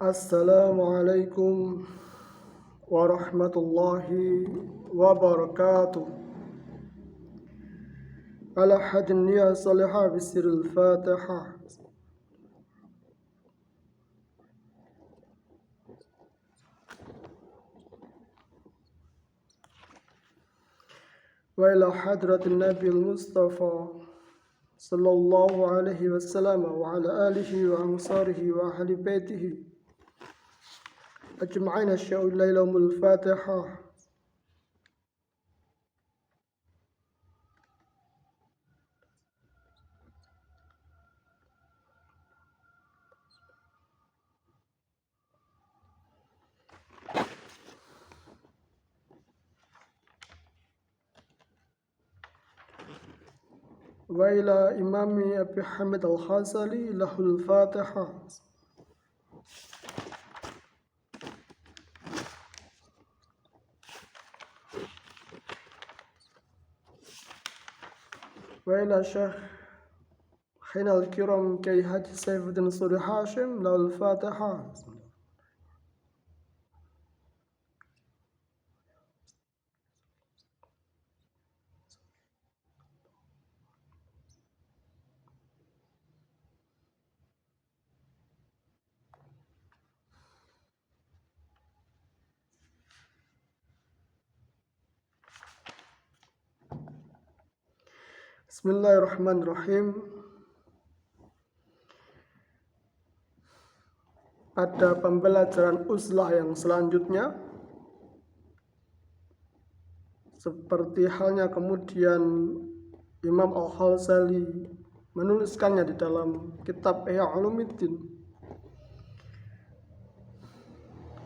Assalamualaikum warahmatullahi wabarakatuh. Ala hadin niya salihah bisiril fatihah. Wa ila hadratin nabiil mustafa sallallahu alaihi wasallam wa ala alihi wa ansarihi wa ahli baitihi أجمعين الشيء الليلة الفاتحة. وإلى إمام أبي حامد الغزالي له الفاتحة. وإلى شيخنا الكرام كي حاجي سيف الدين صوري هاشم له الفاتحة. Bismillahirrahmanirrahim. Pada pembelajaran uzlah yang selanjutnya, seperti halnya kemudian Imam Al-Ghazali menuliskannya di dalam kitab Ihya Ulumuddin,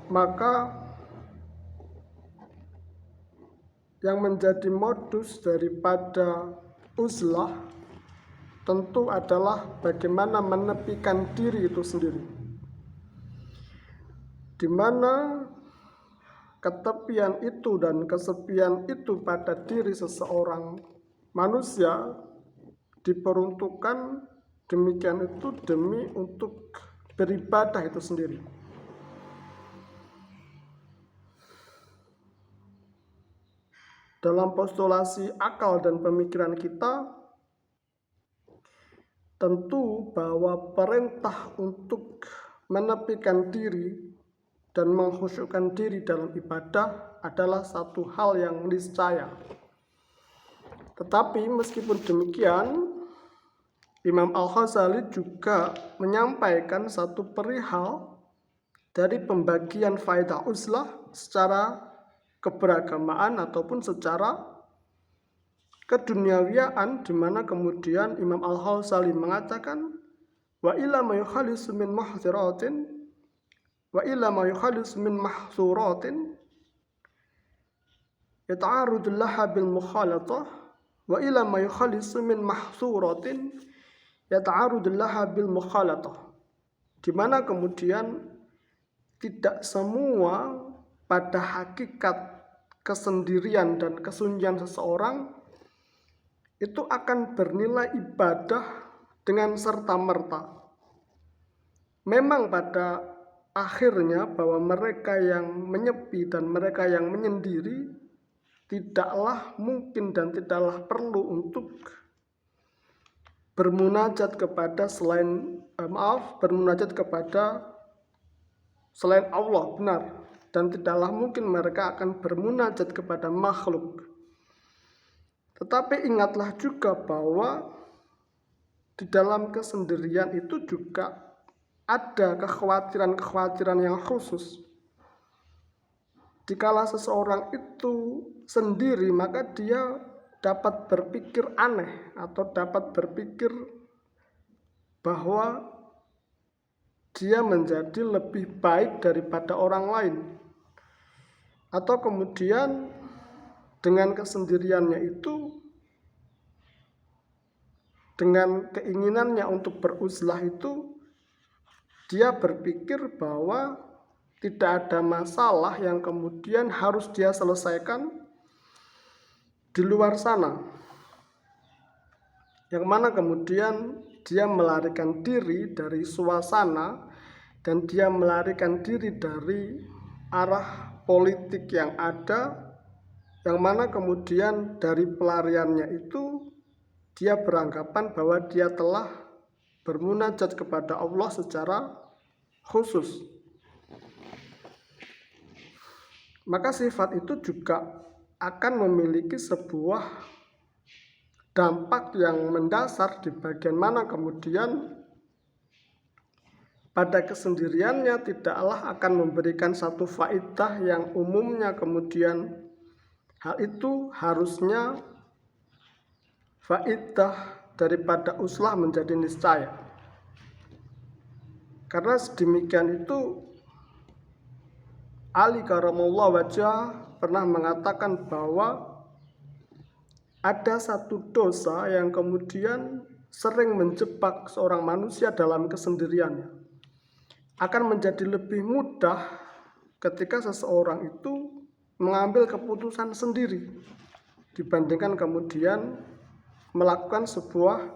maka yang menjadi modus daripada uzlah tentu adalah bagaimana menepikan diri itu sendiri, di mana ketepian itu dan kesepian itu pada diri seseorang manusia diperuntukkan demikian itu demi untuk beribadah itu sendiri. Dalam postulasi akal dan pemikiran kita, tentu bahwa perintah untuk menepikan diri dan mengkhusyukkan diri dalam ibadah adalah satu hal yang niscaya. Tetapi meskipun demikian, Imam Al-Ghazali juga menyampaikan satu perihal dari pembagian faedah uzlah secara keberagamaan ataupun secara keduniawiaan, di mana kemudian Imam Al-Ghazali mengatakan wa illa ma yukhalisu min mahdziratin wa illa ma yukhalisu min mahdzuratin yata'arudu laha bil mukhalatah wa illa ma yukhalisu min mahdzuratin yata'arudu laha bil mukhalatah, di mana kemudian tidak semua pada hakikat kesendirian dan kesunyian seseorang itu akan bernilai ibadah dengan serta-merta. Memang pada akhirnya bahwa mereka yang menyepi dan mereka yang menyendiri tidaklah mungkin dan tidaklah perlu untuk bermunajat kepada selain Allah, benar. Dan tidaklah mungkin mereka akan bermunajat kepada makhluk. Tetapi ingatlah juga bahwa di dalam kesendirian itu juga ada kekhawatiran-kekhawatiran yang khusus. Dikala seseorang itu sendiri, maka dia dapat berpikir aneh atau dapat berpikir bahwa dia menjadi lebih baik daripada orang lain. Atau kemudian dengan kesendiriannya itu, dengan keinginannya untuk beruzlah itu, dia berpikir bahwa tidak ada masalah yang kemudian harus dia selesaikan di luar sana, yang mana kemudian dia melarikan diri dari suasana, dan dia melarikan diri dari arah politik yang ada, yang mana kemudian dari pelariannya itu dia beranggapan bahwa dia telah bermunajat kepada Allah secara khusus. Maka sifat itu juga akan memiliki sebuah dampak yang mendasar di bagian mana kemudian pada kesendiriannya tidaklah akan memberikan satu faedah yang umumnya kemudian hal itu harusnya faedah daripada uslah menjadi niscaya. Karena sedemikian itu Ali karamallahu wajah pernah mengatakan bahwa ada satu dosa yang kemudian sering menjebak seorang manusia dalam kesendiriannya. Akan menjadi lebih mudah ketika seseorang itu mengambil keputusan sendiri dibandingkan kemudian melakukan sebuah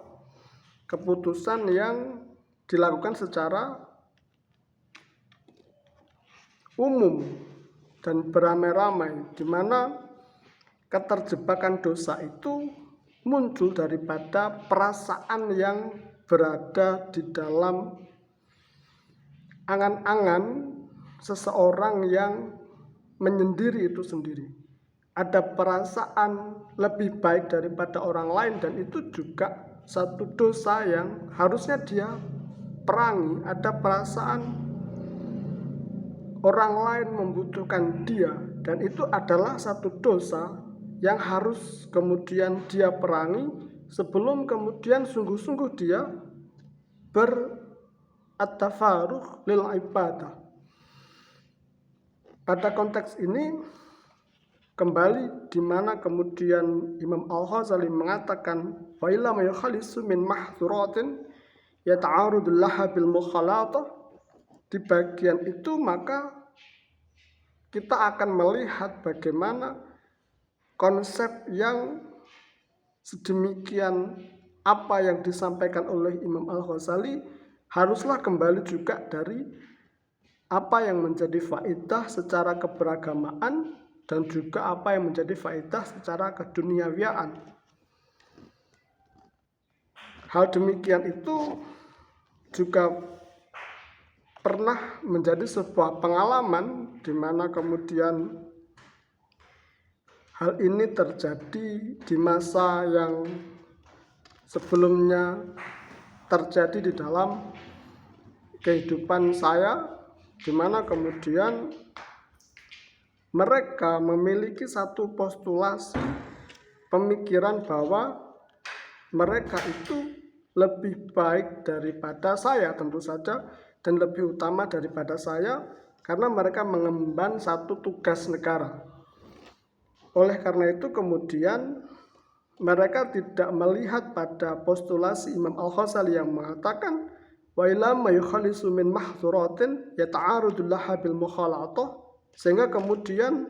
keputusan yang dilakukan secara umum dan beramai-ramai, di mana keterjebakan dosa itu muncul daripada perasaan yang berada di dalam angan-angan seseorang yang menyendiri itu sendiri. Ada perasaan lebih baik daripada orang lain, dan itu juga satu dosa yang harusnya dia perangi. Ada perasaan orang lain membutuhkan dia, dan itu adalah satu dosa yang harus kemudian dia perangi sebelum kemudian sungguh-sungguh dia at-tafarruq lil ibadah. Pada konteks ini kembali di mana kemudian Imam Al-Ghazali mengatakan wa illa ma yukhalisu min mahdzuratin yata'arudu laha bil mukhalatah. Di bagian itu maka kita akan melihat bagaimana konsep yang sedemikian apa yang disampaikan oleh Imam Al-Ghazali haruslah kembali juga dari apa yang menjadi faedah secara keberagamaan dan juga apa yang menjadi faedah secara keduniawiaan. Hal demikian itu juga pernah menjadi sebuah pengalaman di mana kemudian hal ini terjadi di masa yang sebelumnya terjadi di dalam kehidupan saya, di mana kemudian mereka memiliki satu postulasi pemikiran bahwa mereka itu lebih baik daripada saya tentu saja, dan lebih utama daripada saya karena mereka mengemban satu tugas negara. Oleh karena itu kemudian mereka tidak melihat pada postulasi Imam Al-Ghazali yang mengatakan wa illa ma yukhalisu min mahdzuratin yata'arudu laha bil mukhalatah, sehingga kemudian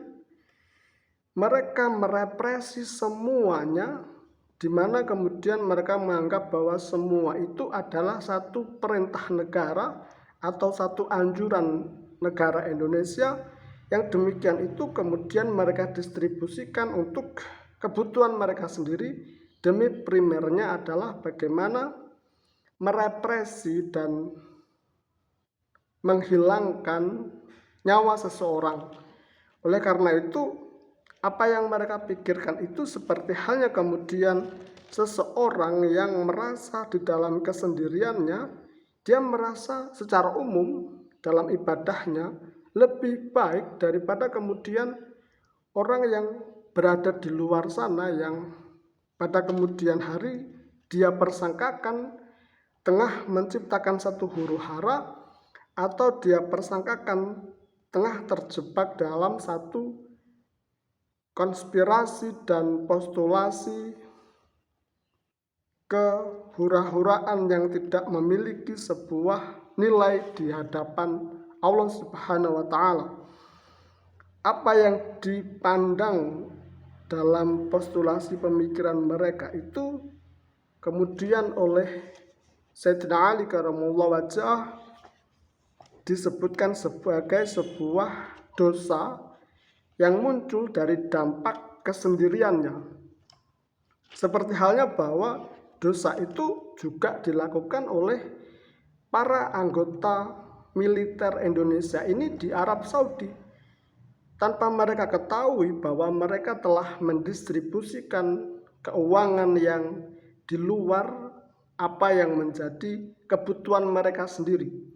mereka merepresi semuanya, di mana kemudian mereka menganggap bahwa semua itu adalah satu perintah negara atau satu anjuran negara Indonesia, yang demikian itu kemudian mereka distribusikan untuk kebutuhan mereka sendiri, demi primernya adalah bagaimana merepresi dan menghilangkan nyawa seseorang. Oleh karena itu apa yang mereka pikirkan itu seperti halnya kemudian seseorang yang merasa di dalam kesendiriannya, dia merasa secara umum dalam ibadahnya lebih baik daripada kemudian orang yang berada di luar sana yang pada kemudian hari dia persangkakan tengah menciptakan satu huru-hara, atau dia persangkakan tengah terjebak dalam satu konspirasi dan postulasi kehura-huraan yang tidak memiliki sebuah nilai di hadapan Allah Subhanahu wa Ta'ala. Apa yang dipandang dalam postulasi pemikiran mereka itu kemudian oleh Sayyidina Ali karamallahu wajhah disebutkan sebagai sebuah dosa yang muncul dari dampak kesendiriannya. Seperti halnya bahwa dosa itu juga dilakukan oleh para anggota militer Indonesia ini di Arab Saudi, tanpa mereka ketahui bahwa mereka telah mendistribusikan keuangan yang di luar apa yang menjadi kebutuhan mereka sendiri.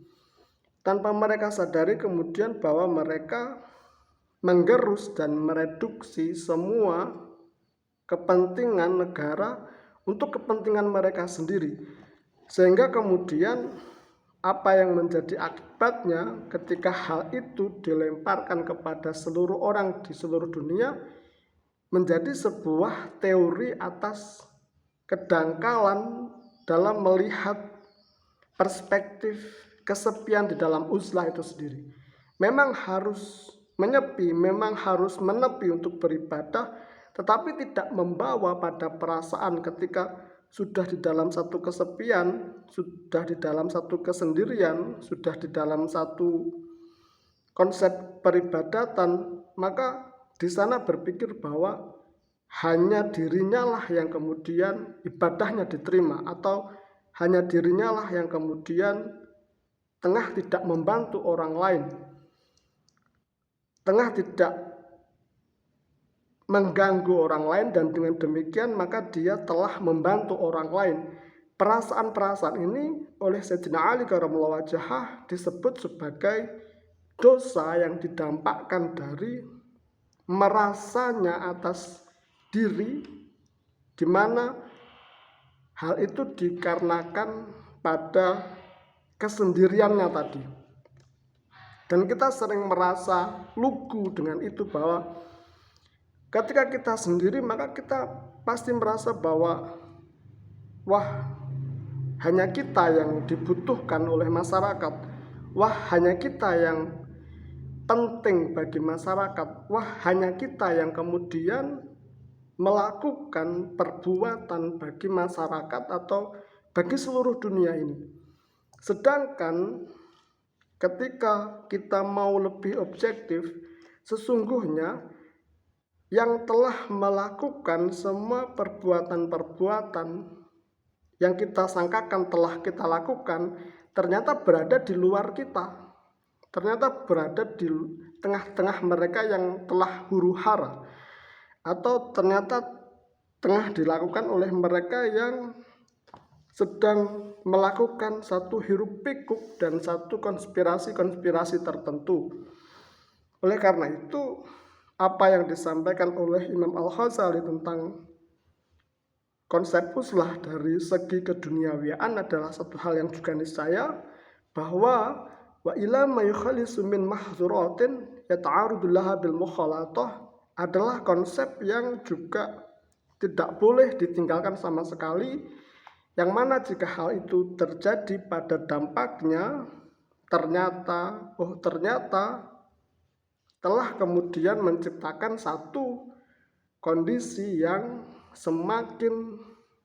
Tanpa mereka sadari kemudian bahwa mereka menggerus dan mereduksi semua kepentingan negara untuk kepentingan mereka sendiri. Sehingga kemudian apa yang menjadi akibatnya ketika hal itu dilemparkan kepada seluruh orang di seluruh dunia menjadi sebuah teori atas kedangkalan dalam melihat perspektif kesepian di dalam uzlah itu sendiri. Memang harus menyepi, memang harus menepi untuk beribadah, tetapi tidak membawa pada perasaan ketika sudah di dalam satu kesepian, sudah di dalam satu kesendirian, sudah di dalam satu konsep peribadatan, maka di sana berpikir bahwa hanya dirinya lah yang kemudian ibadahnya diterima, atau hanya dirinya lah yang kemudian tengah tidak membantu orang lain, tengah tidak mengganggu orang lain, dan dengan demikian maka dia telah membantu orang lain. Perasaan-perasaan ini oleh Sayyidina Ali karramallahu wajhah disebut sebagai dosa yang didampakkan dari merasanya atas diri, di mana hal itu dikarenakan pada kesendiriannya tadi. Dan kita sering merasa lugu dengan itu, bahwa ketika kita sendiri maka kita pasti merasa bahwa wah, hanya kita yang dibutuhkan oleh masyarakat, wah hanya kita yang penting bagi masyarakat, wah hanya kita yang kemudian melakukan perbuatan bagi masyarakat atau bagi seluruh dunia ini. Sedangkan ketika kita mau lebih objektif, sesungguhnya yang telah melakukan semua perbuatan-perbuatan yang kita sangkakan telah kita lakukan ternyata berada di luar kita, ternyata berada di tengah-tengah mereka yang telah huru-hara, atau ternyata tengah dilakukan oleh mereka yang sedang melakukan satu hiruk pikuk dan satu konspirasi-konspirasi tertentu. Oleh karena itu, apa yang disampaikan oleh Imam Al-Ghazali tentang konsep uzlah dari segi keduniawiaan adalah satu hal yang juga niscaya, bahwa wa ila ma yukhalisu min mahdzuratin yata'arudu laha bil mukhalatah adalah konsep yang juga tidak boleh ditinggalkan sama sekali, yang mana jika hal itu terjadi pada dampaknya ternyata telah kemudian menciptakan satu kondisi yang semakin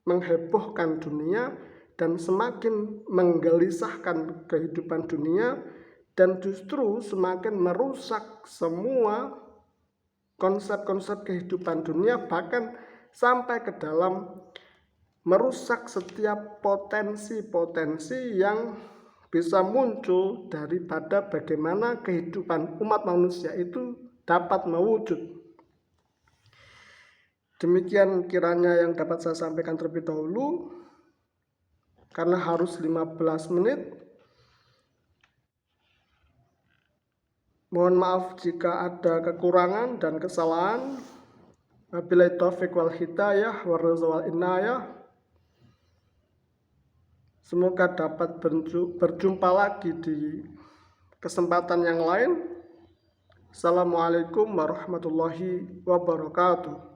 menghebohkan dunia dan semakin menggelisahkan kehidupan dunia, dan justru semakin merusak semua konsep-konsep kehidupan dunia, bahkan sampai ke dalam merusak setiap potensi-potensi yang bisa muncul daripada bagaimana kehidupan umat manusia itu dapat mewujud. Demikian kiranya yang dapat saya sampaikan terlebih dahulu, karena harus 15 menit. Mohon maaf jika ada kekurangan dan kesalahan. Wabillahi taufiq wal hidayah warrizq wal inayah. Semoga dapat berjumpa lagi di kesempatan yang lain. Assalamualaikum warahmatullahi wabarakatuh.